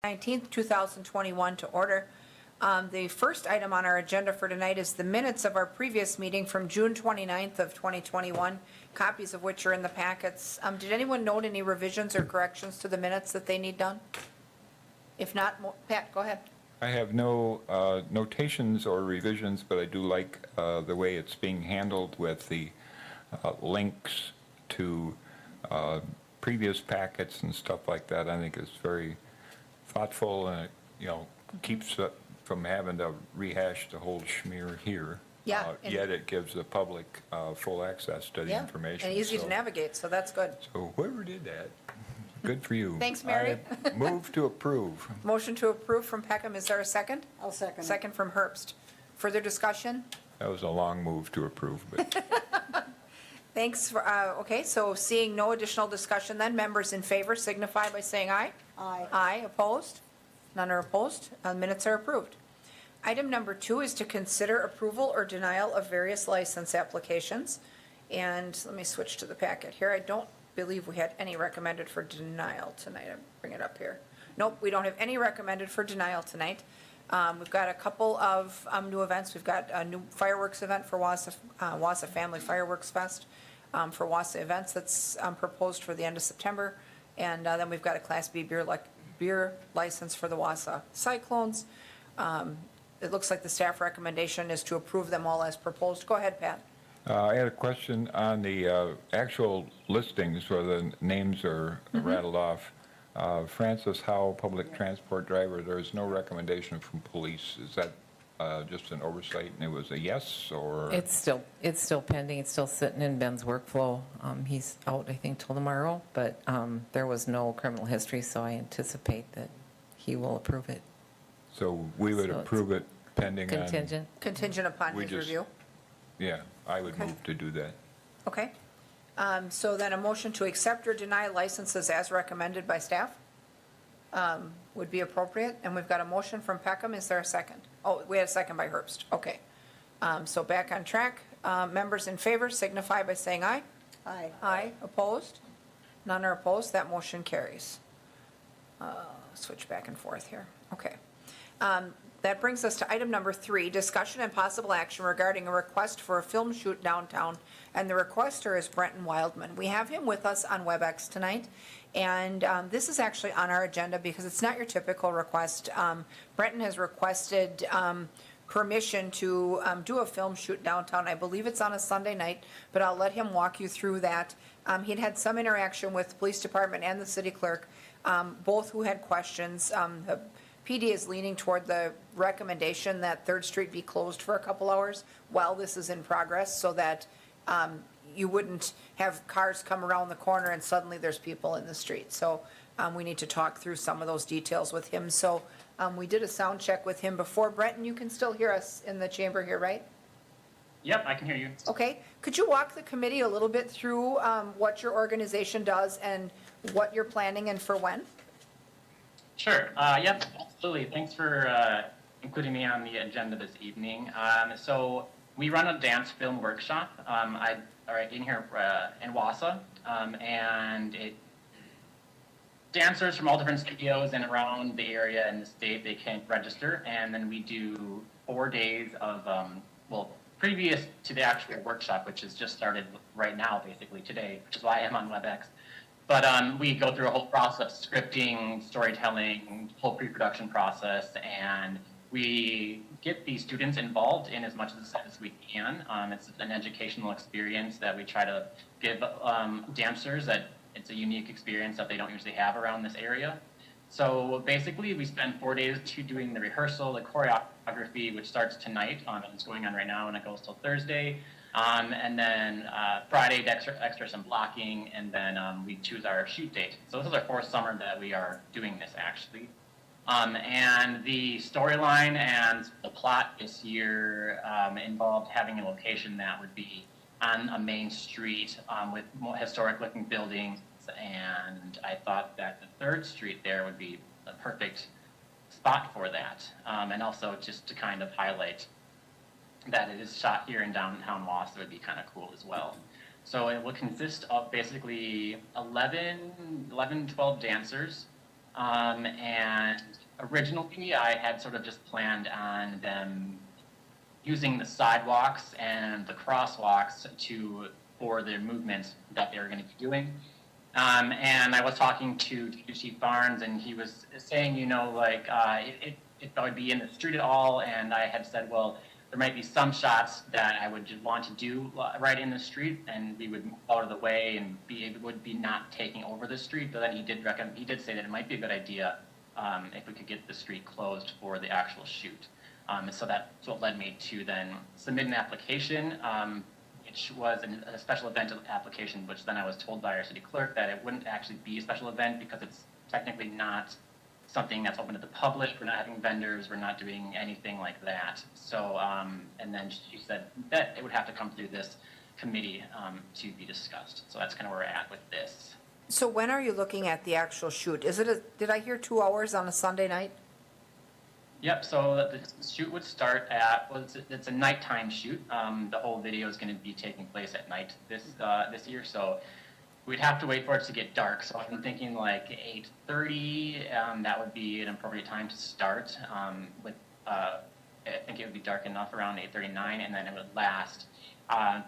19th, 2021 to order. The first item on our agenda for tonight is the minutes of our previous meeting from June 29th of 2021, copies of which are in the packets. Did anyone note any revisions or corrections to the minutes that they need done? If not, Pat, go ahead. I have no notations or revisions, but I do like the way it's being handled with the links to previous packets and stuff like that. I think it's very thoughtful, and it, keeps it from having to rehash the whole schmear here. Yeah, yet it gives the public full access to the information. And easy to navigate, so that's good. So whoever did that, good for you. Thanks, Mary. I move to approve. Motion to approve from Peckham. Is there a second? I'll second. Second from Herbst. Further discussion? That was a long move to approve, but Thanks. Okay, so seeing no additional discussion then, members in favor signify by saying aye. Aye. Aye. Opposed? None are opposed. Minutes are approved. Item number 2 is to consider approval or denial of various license applications. And let me switch to the packet here. I don't believe we had any recommended for denial tonight. I'll bring it up here. Nope, we don't have any recommended for denial tonight. We've got a couple of new events. We've got a new fireworks event for Wausau Family Fireworks Fest for Wausau Events that's proposed for the end of September. And then we've got a Class B beer license for the Wausau Cyclones. It looks like the staff recommendation is to approve them all as proposed. Go ahead, Pat. I had a question on the actual listings where the names are rattled off. Francis Howe, public transport driver, there is no recommendation from police. Is that just an oversight and it was a yes, or? It's still pending. It's still sitting in Ben's workflow. He's out, I think, till tomorrow, but there was no criminal history, so I anticipate that he will approve it. So we would So approve it pending on? Contingent. Contingent upon We his just- review. Yeah, I would Okay. move to do that. Okay. So then a motion to accept or deny licenses as recommended by staff would be appropriate. And we've got a motion from Peckham. Is there a second? Oh, we had a second by Herbst. Okay. So back on track. Members in favor signify by saying aye. Aye. Aye. Opposed? None are opposed. That motion carries. Switch back and forth here. Okay. That brings us to item number 3, discussion and possible action regarding a request for a film shoot downtown. And the requester is Brenton Wildman. We have him with us on WebEx tonight. And this is actually on our agenda because it's not your typical request. Brenton has requested permission to do a film shoot downtown. I believe it's on a Sunday night, but I'll let him walk you through that. He'd had some interaction with the police department and the city clerk, both who had questions. The PD is leaning toward the recommendation that 3rd Street be closed for a couple hours while this is in progress, so that you wouldn't have cars come around the corner and suddenly there's people in the street. So we need to talk through some of those details with him. So we did a sound check with him before. Brenton, you can still hear us in the chamber here, right? Yep, I can hear you. Okay. Could you walk the committee a little bit through what your organization does and what you're planning and for when? Sure. Yep, absolutely. Thanks for including me on the agenda this evening. So we run a dance film workshop in here in Wausau, and dancers from all different studios and around the area and the state, they can register, and then we do 4 days of, previous to the actual workshop, which has just started right now, basically today, which is why I'm on WebEx. But we go through a whole process, scripting, storytelling, whole pre-production process, and we get the students involved in as much as we can. It's an educational experience that we try to give dancers that it's a unique experience that they don't usually have around this area. So basically, we spend 4 days doing the rehearsal, the choreography, which starts tonight, and it's going on right now, and it goes till Thursday. And then Friday, extra some blocking, and then we choose our shoot date. So this is our 4th summer that we are doing this, actually. And the storyline and the plot this year involved having a location that would be on a main street with more historic-looking buildings, and I thought that the 3rd Street there would be a perfect spot for that, and also just to kind of highlight that it is shot here in downtown Wausau would be kind of cool as well. So it will consist of basically 12 dancers And originally, I had sort of just planned on them using the sidewalks and the crosswalks for the movements that they were going to be doing. And I was talking to Chief Barnes, and he was saying, if I would be in the street at all, and I had said, well, there might be some shots that I would just want to do right in the street, and we would move out of the way and would be not taking over the street. But then he did say that it might be a good idea if we could get the street closed for the actual shoot. And so that's what led me to then submit an application, which was a special event application, which then I was told by our city clerk that it wouldn't actually be a special event because it's technically not something that's open to the public. We're not having vendors. We're not doing anything like that. So, and then she said that it would have to come through this committee to be discussed. So that's kind of where we're at with this. So when are you looking at the actual shoot? Did I hear 2 hours on a Sunday night? Yep, so the shoot would start at, it's a nighttime shoot. The whole video is going to be taking place at night this year, so we'd have to wait for it to get dark. So I'm thinking like 8:30, that would be an appropriate time to start. I think it would be dark enough around 8:39, and then it would last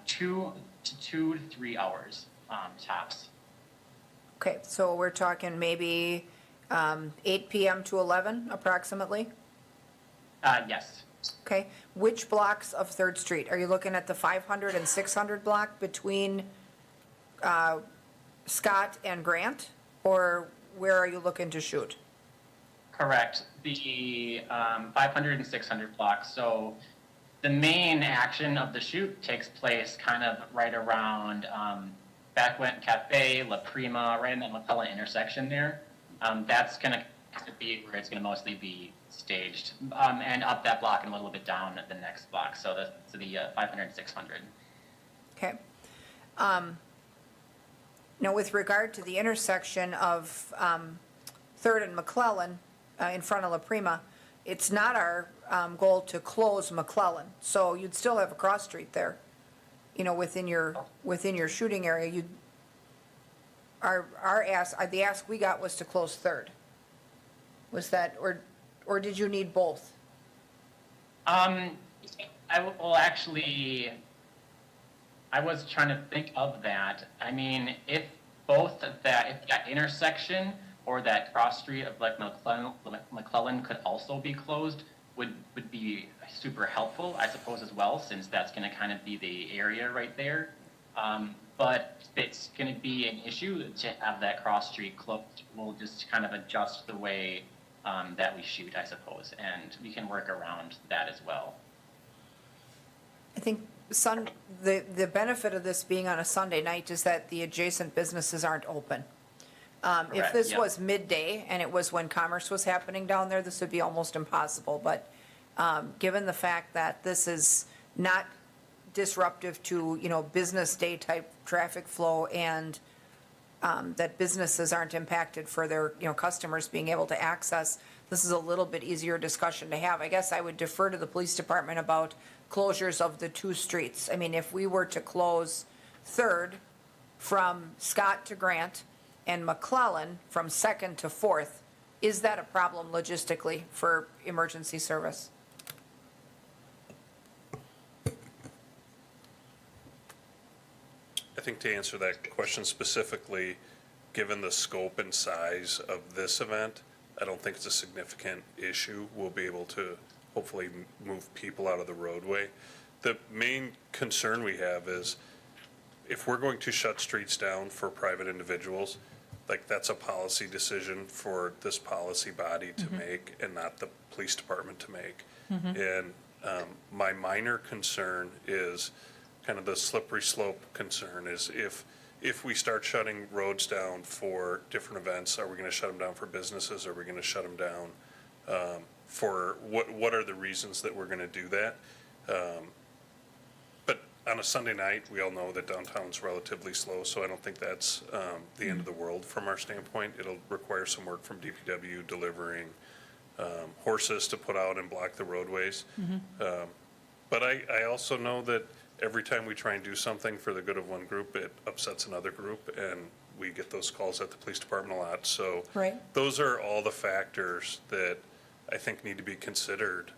2 to 3 hours tops. Okay, so we're talking maybe 8 p.m. to 11 approximately? Yes. Okay, which blocks of 3rd Street? Are you looking at the 500 and 600 block between Scott and Grant? Or where are you looking to shoot? Correct. The 500 and 600 blocks. So the main action of the shoot takes place kind of right around Backwent Cafe, La Prima, right in that McCullough intersection there. That's going to be where it's going to mostly be staged, and up that block and a little bit down at the next block. So the 500 and 600. Okay. Now, with regard to the intersection of 3rd and McClellan in front of La Prima, it's not our goal to close McClellan. So you'd still have a cross street there, within your shooting area. The ask we got was to close 3rd. Was that, or did you need both? Actually, I was trying to think of that. I mean, if that intersection or that cross street of like McClellan could also be closed, would be super helpful, I suppose, as well, since that's going to kind of be the area right there. But if it's going to be an issue to have that cross street closed, we'll just kind of adjust the way that we shoot, I suppose, and we can work around that as well. I think the benefit of this being on a Sunday night is that the adjacent businesses aren't open. If Correct, this yep. was midday and it was when commerce was happening down there, this would be almost impossible. But given the fact that this is not disruptive to, business day type traffic flow, and that businesses aren't impacted for their, customers being able to access, this is a little bit easier discussion to have. I guess I would defer to the police department about closures of the 2 streets. I mean, if we were to close 3rd from Scott to Grant and McClellan from 2nd to 4th, is that a problem logistically for emergency service? I think to answer that question specifically, given the scope and size of this event, I don't think it's a significant issue. We'll be able to hopefully move people out of the roadway. The main concern we have is if we're going to shut streets down for private individuals, like that's a policy decision for this policy body to make and not the police department to make. And my minor concern is kind of the slippery slope concern is if we start shutting roads down for different events, are we going to shut them down for businesses? Are we going to shut them down for what are the reasons that we're going to do that? But on a Sunday night, we all know that downtown's relatively slow, so I don't think that's the end of the world from our standpoint. It'll require some work from DPW delivering horses to put out and block the roadways. But I also know that every time we try and do something for the good of one group, it upsets another group, and we get those calls at the police department a lot. So Right. those are all the factors that I think need to be considered.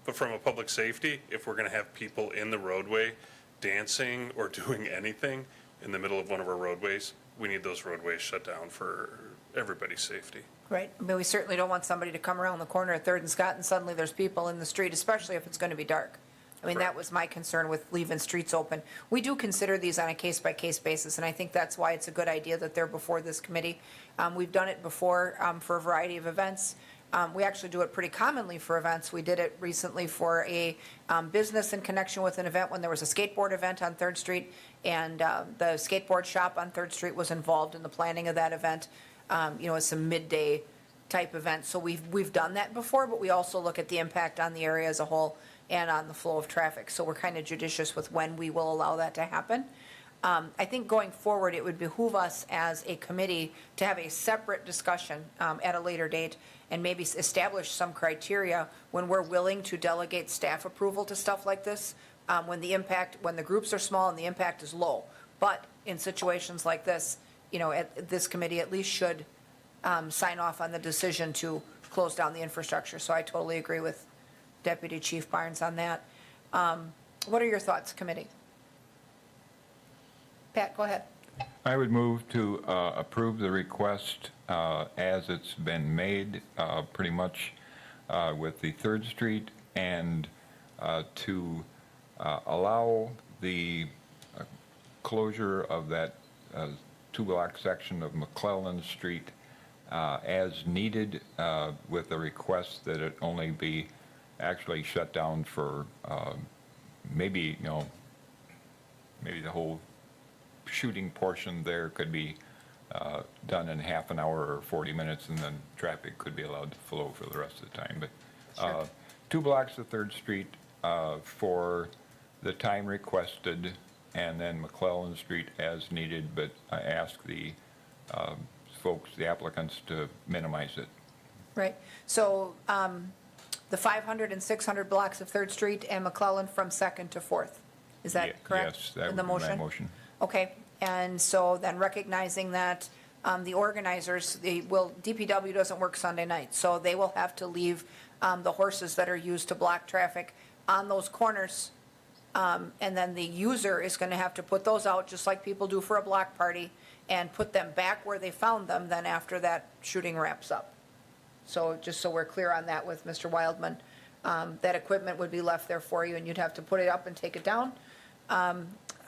But from a public safety, if we're going to have people in the roadway dancing or doing anything in the middle of one of our roadways, we need those roadways shut down for everybody's safety. Right, I mean, we certainly don't want somebody to come around the corner at Third and Scott and suddenly there's people in the street, especially if it's gonna be dark. I mean, that Correct. was my concern with leaving streets open. We do consider these on a case-by-case basis, and I think that's why it's a good idea that they're before this committee. We've done it before, for a variety of events. We actually do it pretty commonly for events. We did it recently for a, business in connection with an event when there was a skateboard event on Third Street, and, the skateboard shop on Third Street was involved in the planning of that event. It's a midday type event. So we've done that before, but we also look at the impact on the area as a whole and on the flow of traffic. So we're kind of judicious with when we will allow that to happen. I think going forward, it would behoove us as a committee to have a separate discussion at a later date and maybe establish some criteria when we're willing to delegate staff approval to stuff like this, when the groups are small and the impact is low. But in situations like this, this committee at least should sign off on the decision to close down the infrastructure. So I totally agree with Deputy Chief Barnes on that. What are your thoughts, committee? Pat, go ahead. I would move to approve the request as it's been made, pretty much with the Third Street, and to allow the closure of that two-block section of McClellan Street as needed, with the request that it only be actually shut down for maybe the whole shooting portion there could be done in half an hour or 40 minutes, and then traffic could be allowed to flow for the rest of the time. But 2 blocks of Third Street for the time requested, and then McClellan Street as needed, but I ask the folks, the applicants, to minimize it. Right. So the 500 and 600 blocks of Third Street and McClellan from Second to Fourth. Is Ye- that correct? Yes, that in would the be my motion. Okay, and so then recognizing that the organizers, DPW doesn't work Sunday nights, so they will have to leave the horses that are used to block traffic on those corners. And then the user is going to have to put those out, just like people do for a block party, and put them back where they found them then after that shooting wraps up. So just so we're clear on that with Mr. Wildman, that equipment would be left there for you, and you'd have to put it up and take it down.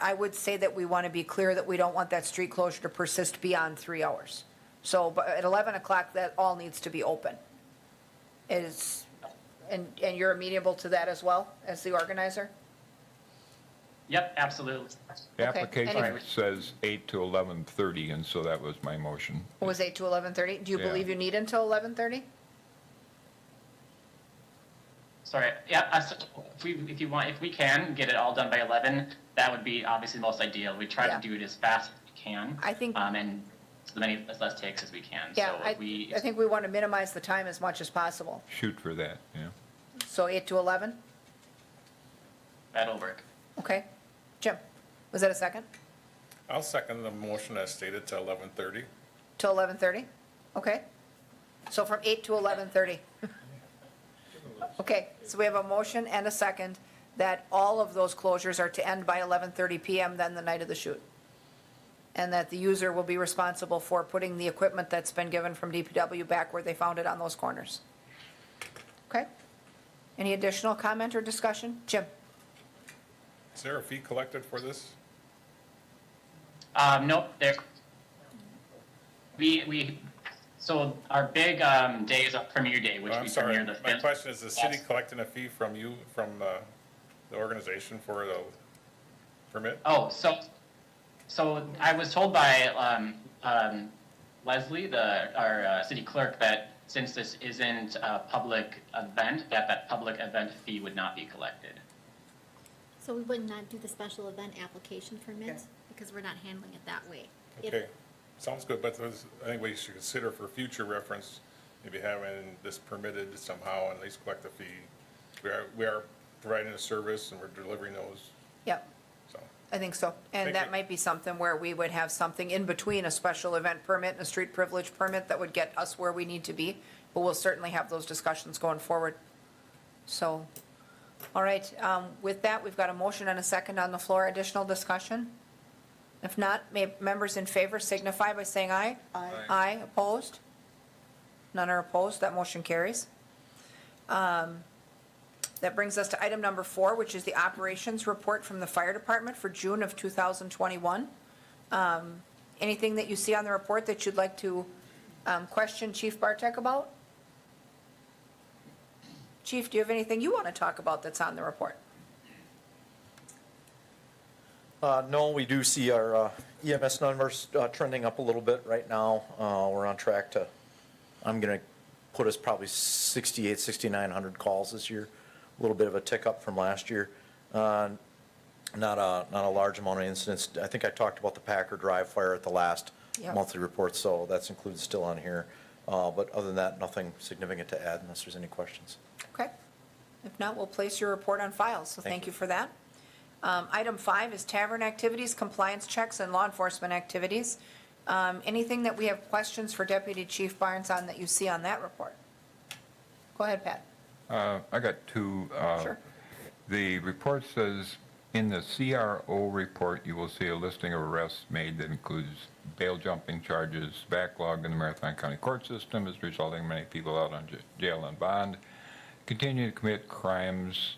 I would say that we want to be clear that we don't want that street closure to persist beyond 3 hours. So but at 11 o'clock, that all needs to be open. And you're amenable to that as well, as the organizer? Yep, absolutely. The Okay, application and says 8 to 11:30, and so that was my motion. It was 8 to 11:30? Do you Yeah. believe you need until 11:30? Sorry, yeah, if we can get it all done by 11, that would be obviously the most ideal. We try Yeah. to do it as fast as we can. I think- And as less takes as we can. Yeah, So I if think we want to minimize the time as much as possible. Shoot for that, yeah. So 8 to 11? that'll work. Okay. Jim, was that a second? I'll second the motion as stated to 11:30. Till 11:30? Okay. So from 8 to 11:30. Okay, so we have a motion and a second that all of those closures are to end by 11:30 PM, then the night of the shoot. And that the user will be responsible for putting the equipment that's been given from DPW back where they found it on those corners. Okay? Any additional comment or discussion? Jim? Is there a fee collected for this? Nope, so our big day is a premiere day, which Oh, I'm we sorry. premiere the My 5th. question is, the city Yes. collecting a fee from you, from the organization for the permit? Oh, so I was told by Leslie, our city clerk, that since this isn't a public event, that public event fee would not be collected. So we would not do the special event application permit, because we're not handling it that way. If- Okay, sounds good, but I think we should consider for future reference, maybe having this permitted somehow and at least collect a fee. We are providing a service and we're delivering those, Yep. so. I think so. And Thank that you. might be something where we would have something in between a special event permit and a street privilege permit that would get us where we need to be. But we'll certainly have those discussions going forward. So, all right, with that, we've got a motion and a second on the floor. Additional discussion? If not, may members in favor signify by saying aye. Aye. Aye, opposed? None are opposed, that motion carries. That brings us to item number 4, which is the operations report from the fire department for June of 2021. Anything that you see on the report that you'd like to question Chief Bartek about? Chief, do you have anything you want to talk about that's on the report? No, we do see our EMS numbers trending up a little bit right now. We're on track to, I'm going to put us probably 6,900 calls this year. A little bit of a tick up from last year. Not a large amount of incidents. I think I talked about the Packer Drive fire at the last Yep. monthly report, so that's included still on here. But other than that, nothing significant to add unless there's any questions. Okay. If not, we'll place your report on file, so thank Thank you you. for that. Item 5 is tavern activities, compliance checks, and law enforcement activities. Anything that we have questions for Deputy Chief Barnes on that you see on that report? Go ahead, Pat. I got two. Sure. The report says, in the CRO report, you will see a listing of arrests made that includes bail jumping charges, backlog in the Marathon County court system is resulting in many people out on jail and bond. Continue to commit crimes.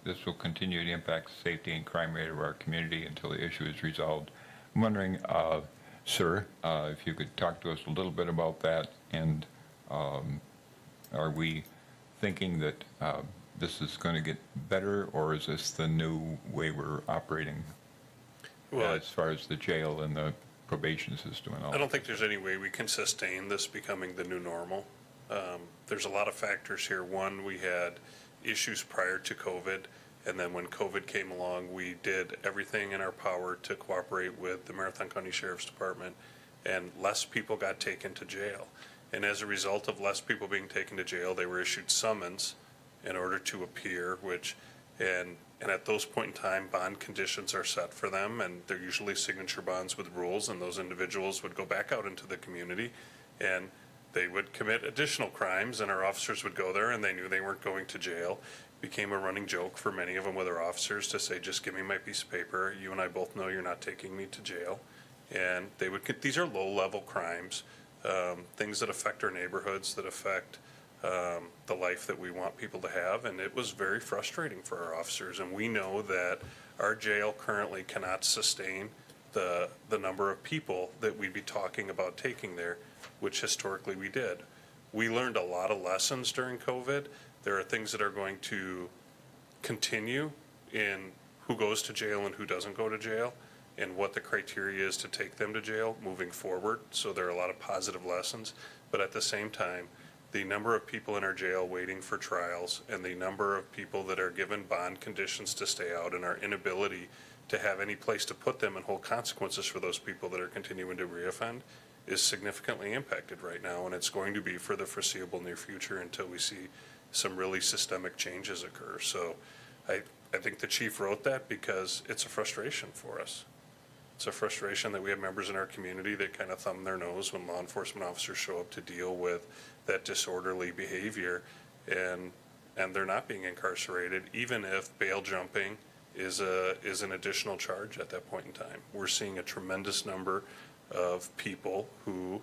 This will continue to impact the safety and crime rate of our community until the issue is resolved. I'm wondering, sir, if you could talk to us a little bit about that, and are we thinking that this is going to get better, or is this the new way we're operating Well, as far as the jail and the probation system and all? I don't think there's any way we can sustain this becoming the new normal. There's a lot of factors here. One, we had issues prior to COVID, and then when COVID came along, we did everything in our power to cooperate with the Marathon County Sheriff's Department, and less people got taken to jail. And as a result of less people being taken to jail, they were issued summons in order to appear, and at those point in time, bond conditions are set for them, and they're usually signature bonds with rules, and those individuals would go back out into the community, and they would commit additional crimes, and our officers would go there, and they knew they weren't going to jail. Became a running joke for many of them with our officers to say, just give me my piece of paper. You and I both know you're not taking me to jail. And they would get, these are low-level crimes, things that affect our neighborhoods, that affect the life that we want people to have. And it was very frustrating for our officers. And we know that our jail currently cannot sustain the number of people that we'd be talking about taking there, which historically we did. We learned a lot of lessons during COVID. There are things that are going to continue in who goes to jail and who doesn't go to jail, and what the criteria is to take them to jail moving forward. So there are a lot of positive lessons. But at the same time, the number of people in our jail waiting for trials, and the number of people that are given bond conditions to stay out, and our inability to have any place to put them and hold consequences for those people that are continuing to reoffend, is significantly impacted right now, and it's going to be for the foreseeable near future until we see some really systemic changes occur. So I think the chief wrote that because it's a frustration for us. It's a frustration that we have members in our community that kind of thumb their nose when law enforcement officers show up to deal with that disorderly behavior, and they're not being incarcerated, even if bail jumping is an additional charge at that point in time. We're seeing a tremendous number of people who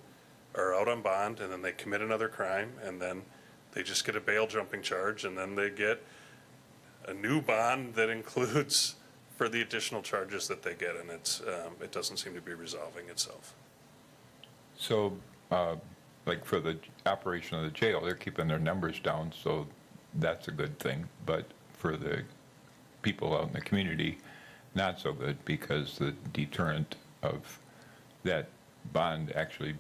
are out on bond, and then they commit another crime, and then they just get a bail jumping charge, and then they get a new bond that includes for the additional charges that they get, and it doesn't seem to be resolving itself. So, like for the operation of the jail, they're keeping their numbers down, so that's a good thing. But for the people out in the community, not so good, because the deterrent of that bond actually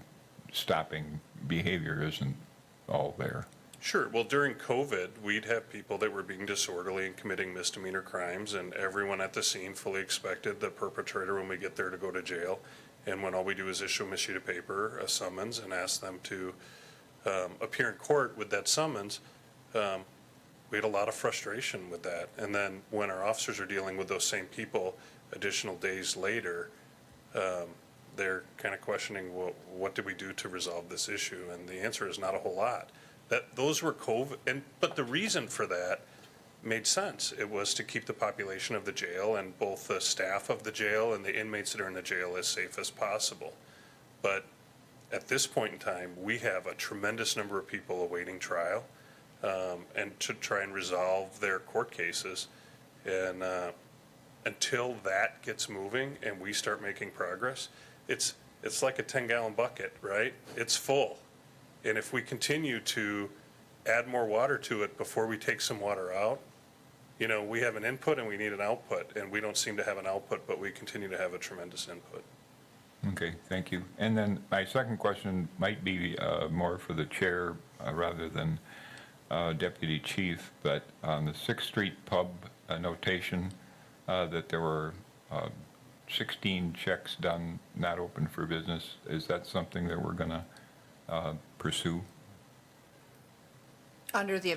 stopping behavior isn't all there. Sure. Well, during COVID, we'd have people that were being disorderly and committing misdemeanor crimes, and everyone at the scene fully expected the perpetrator, when we get there, to go to jail. And when all we do is issue them a sheet of paper, a summons, and ask them to appear in court with that summons, we had a lot of frustration with that. And then when our officers are dealing with those same people, additional days later, they're kind of questioning, well, what did we do to resolve this issue? And the answer is not a whole lot. Those were COVID, but the reason for that made sense. It was to keep the population of the jail and both the staff of the jail and the inmates that are in the jail as safe as possible. But at this point in time, we have a tremendous number of people awaiting trial, and to try and resolve their court cases. And until that gets moving and we start making progress, it's like a 10-gallon bucket, right? It's full. And if we continue to add more water to it before we take some water out, you know, we have an input and we need an output, and we don't seem to have an output, but we continue to have a tremendous input. Okay, thank you. And then my second question might be more for the chair rather than deputy chief, but on the 6th Street pub notation that there were 16 checks done not open for business, is that something that we're going to pursue? Under the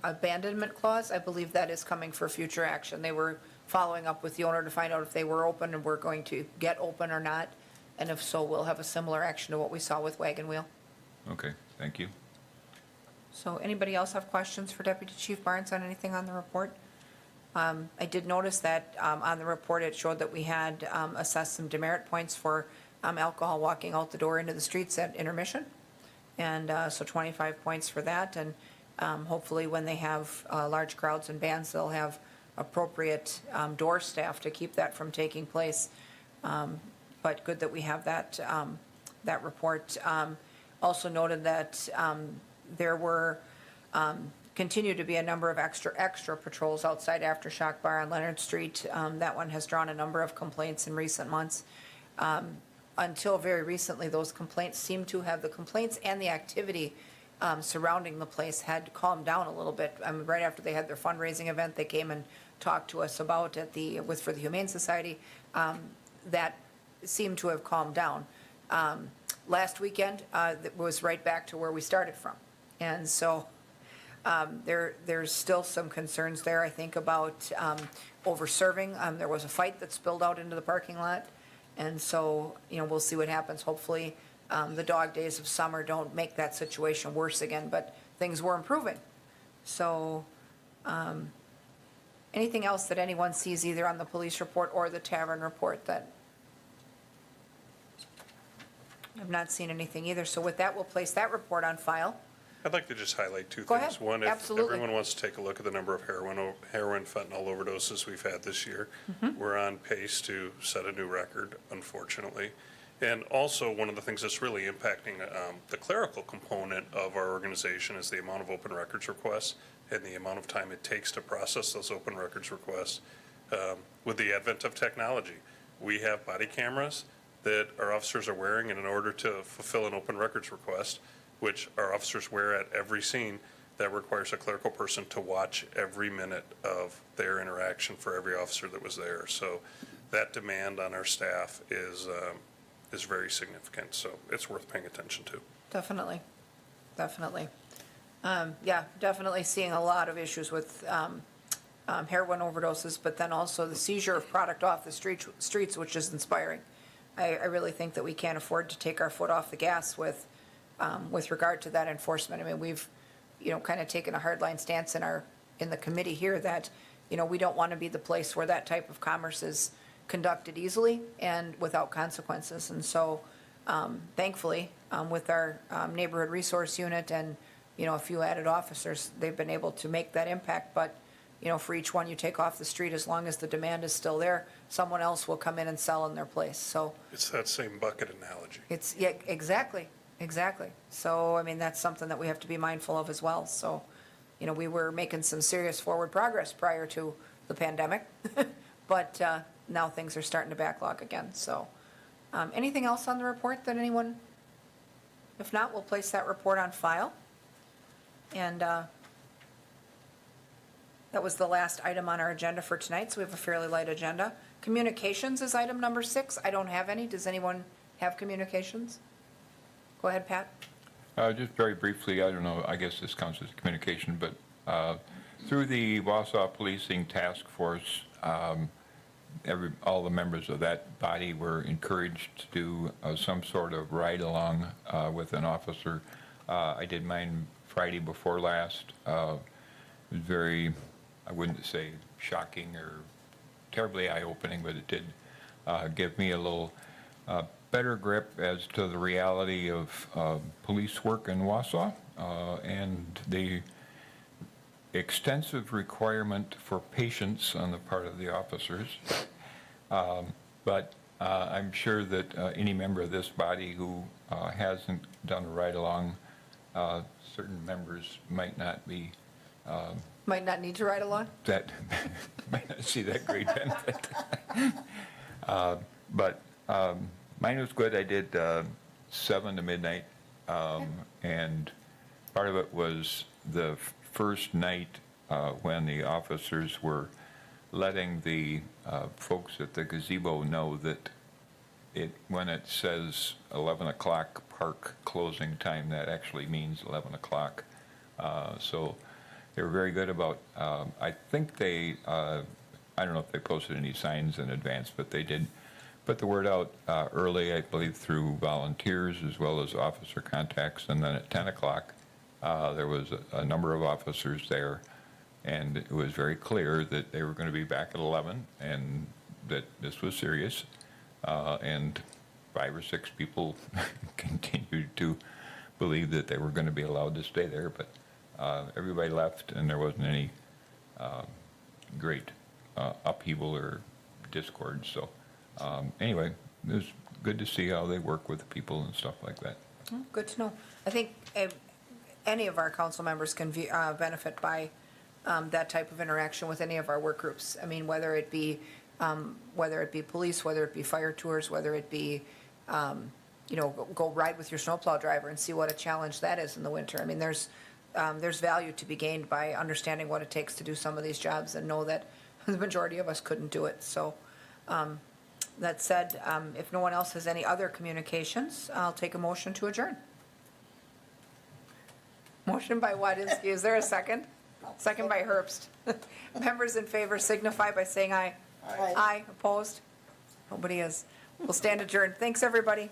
abandonment clause, I believe that is coming for future action. They were following up with the owner to find out if they were open and were going to get open or not. And if so, we'll have a similar action to what we saw with Wagon Wheel. Okay, thank you. So anybody else have questions for Deputy Chief Barnes on anything on the report? I did notice that on the report, it showed that we had assessed some demerit points for alcohol walking out the door into the streets at intermission. And so 25 points for that. And hopefully when they have large crowds and bands, they'll have appropriate door staff to keep that from taking place. But good that we have that, that report. Also noted that there were, continue to be a number of extra patrols outside Aftershock Bar on Leonard Street. That one has drawn a number of complaints in recent months. Until very recently, those complaints seem to have, the complaints and the activity surrounding the place had calmed down a little bit. Right after they had their fundraising event, they came and talked to us about at for the Humane Society. That seemed to have calmed down. Last weekend, it was right back to where we started from. And so there's still some concerns there, I think, about over-serving. There was a fight that spilled out into the parking lot. And so, you know, we'll see what happens. Hopefully, the dog days of summer don't make that situation worse again, but things were improving. So anything else that anyone sees either on the police report or the tavern report that I've not seen anything either. So with that, we'll place that report on file. I'd like to just highlight two Go things. ahead. One, if Absolutely. everyone wants to take a look at the number of heroin fentanyl overdoses we've had this year, we're on pace to set a new record, unfortunately. And also, one of the things that's really impacting the clerical component of our organization is the amount of open records requests and the amount of time it takes to process those open records requests. With the advent of technology, we have body cameras that our officers are wearing, and in order to fulfill an open records request, which our officers wear at every scene, that requires a clerical person to watch every minute of their interaction for every officer that was there. So that demand on our staff is very significant, so it's worth paying attention to. Definitely, definitely. Yeah, definitely seeing a lot of issues with heroin overdoses, but then also the seizure of product off the streets, which is inspiring. I really think that we can't afford to take our foot off the gas with regard to that enforcement. I mean, we've, you know, kind of taken a hardline stance in the committee here that, you know, we don't want to be the place where that type of commerce is conducted easily and without consequences. And so, thankfully, with our neighborhood resource unit and, you know, a few added officers, they've been able to make that impact. But, you know, for each one you take off the street, as long as the demand is still there, someone else will come in and sell in their place. So It's that same bucket analogy. it's, yeah, exactly. So, I mean, that's something that we have to be mindful of as well. So, you know, we were making some serious forward progress prior to the pandemic, but now things are starting to backlog again. So, anything else on the report that anyone? If not, we'll place that report on file. And that was the last item on our agenda for tonight, so we have a fairly light agenda. Communications is item number 6. I don't have any. Does anyone have communications? Go ahead, Pat. Just very briefly, I don't know, I guess this counts as communication, but through the Wausau Policing Task Force, all the members of that body were encouraged to do some sort of ride-along with an officer. I did mine Friday before last. It was very, I wouldn't say shocking or terribly eye-opening, but it did give me a little better grip as to the reality of police work in Wausau and the extensive requirement for patience on the part of the officers. But I'm sure that any member of this body who hasn't done a ride-along, certain members might not be Might not need to ride along? that, might not see that great benefit. But mine was good. I did 7 to midnight, and part of it was the first night when the officers were letting the folks at the gazebo know that when it says 11 o'clock park closing time, that actually means 11 o'clock. So they were very good about, I think they, I don't know if they posted any signs in advance, but they did put the word out early, I believe, through volunteers as well as officer contacts. And then at 10 o'clock, there was a number of officers there, and it was very clear that they were going to be back at 11 and that this was serious. And 5 or 6 people continued to believe that they were going to be allowed to stay there, but everybody left, and there wasn't any great upheaval or discord. So anyway, it was good to see how they work with people and stuff like that. Good to know. I think any of our council members can benefit by that type of interaction with any of our work groups. I mean, whether it be police, whether it be fire tours, whether it be, go ride with your snowplow driver and see what a challenge that is in the winter. I mean, there's value to be gained by understanding what it takes to do some of these jobs and know that the majority of us couldn't do it. So, that said, if no one else has any other communications, I'll take a motion to adjourn. Motion by Wadinski. Is there a second? Second by Herbst. Members in favor signify by saying aye. Aye. Opposed? Nobody is. We'll stand adjourned. Thanks, everybody.